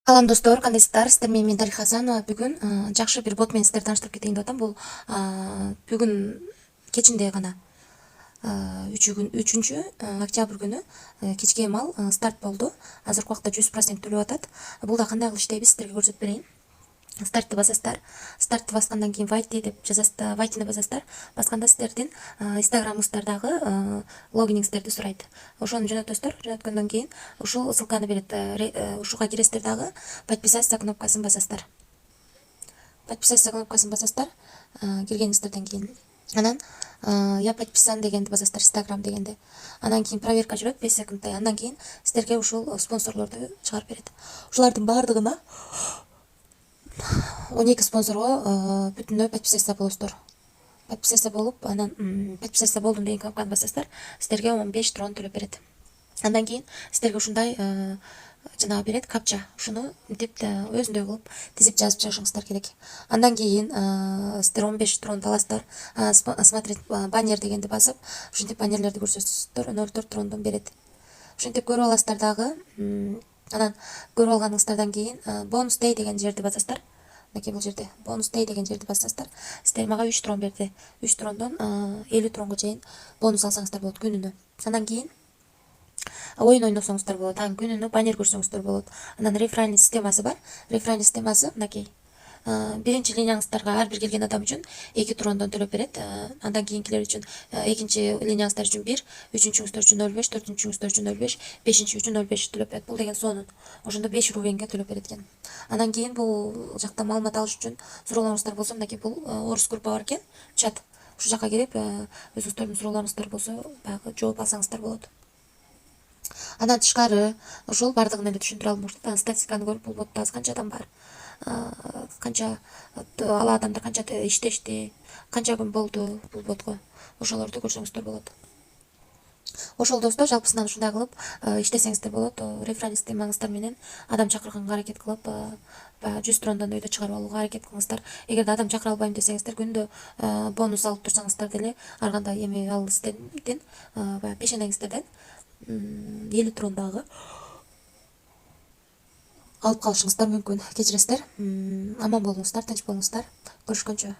Салам достор, кандайсыздар? Сиздер менен Дарига Хасанова. Бүгүн жакшы бир бот менен сиздерди тааныштырып кетейин деп атам. Бул бүгүн кечинде гана 3 октябрь күнү кечке мал старт болду. Азыркы убакта 100% төлөп атат. Бул да кандай кылып иштейбиз сиздерге көрсөтүп берейин. Стартты басасыздар. Стартты баскандан кийин Вайти деп жазасыздар. Вайтини басасыздар. Басканда сиздердин инстаграмыңыздардагы логиниңиздерди сурайт. Ошону жөнөтөсүздөр. Жөнөткөндөн кийин ушул ссылканы берет. Ушуга киресиздер дагы подписаться кнопкасын басасыздар. Подписаться кнопкасын басасыздар. Киргениңиздерден кийин анан я подписан дегенди басасыздар, Instagram дегенди. Анан кийин проверка жүрөт 5 секундтай. Андан кийин сиздерге ушул спонсорлорду чыгарып берет. Ушулардын баардыгына 12 спонсорго бүтүндөй подписаться болосуздар. Подписаться болуп, анан подписаться болдум деген кнопканы басасыздар. Сиздерге 15 трон төлөп берет. Андан кийин сиздерге ушундай жанагы берет капча. Ушуну мынтип өзүндөй кылып тизип жазып чыгышыңыздар керек. Андан кийин сиздер 15 трон аласыздар. Смотреть баннер дегенди басып, ушинтип баннерлерди көрсөтөсүздөр. 0,4 трондон берет. Ушинтип көрүп аласыздар дагы. Анан көрүп алганыңыздардан кийин бонус дей деген жерди басасыздар. Мынакей бул жерде бонус дей деген жерди басасыздар. Сиздер мага 3 трон берди. 3 трондон 50 тронго чейин бонус алсаңыздар болот күнүнө. Андан кийин оюн ойносоңуздар болот. Анан күнүнө баннер көрсөңүздөр болот. Анан реферальный системасы бар. Реферальный системасы мынакей. Биринчи линияңыздарга ар бир келген адам үчүн 2 трондон төлөп берет. Андан кийинкилер үчүн экинчи линияңыздар үчүн 1, үчүнчүңүздөр үчүн 0,5, төртүнчүңүздөр үчүн 0,5, бешинчи үчүн 0,5 төлөп берет. Бул деген сонун. Ошондо 5 рубенге төлөп берет экен. Андан кийин бул жакта маалымат алыш үчүн суроолоруңуздар болсо, мынакей бул орус группа бар экен, чат. Ушул жака кирип, өзүңүздөрдүн суроолоруңуздар болсо, баягы жооп алсаңыздар болот. Андан тышкары ошол баардыгын эле түшүндүрө албайм ушул статистиканы көрүп, бул ботто азыр канча адам бар, канча ал адамдар канча иштешти, канча күн болду бул ботко, ошолорду көрсөңүздөр болот. Ошол достор жалпысынан ушундай кылып иштесеңиздер болот. Реферальный системаңыздар менен адам чакырганга аракет кылып, баягы 100 трондон өйдө чыгарып алууга аракет кылыңыздар. Эгерде адам чакыра албайм десеңиздер, күндө бонус алып турсаңыздар деле ар кандай эми ал сиздердин баягы пешенеңиздерден 50 трон дагы алып калышыңыздар мүмкүн. Кечиресиздер. Аман болуңуздар, тынч болуңуздар. Көрүшкөнчө.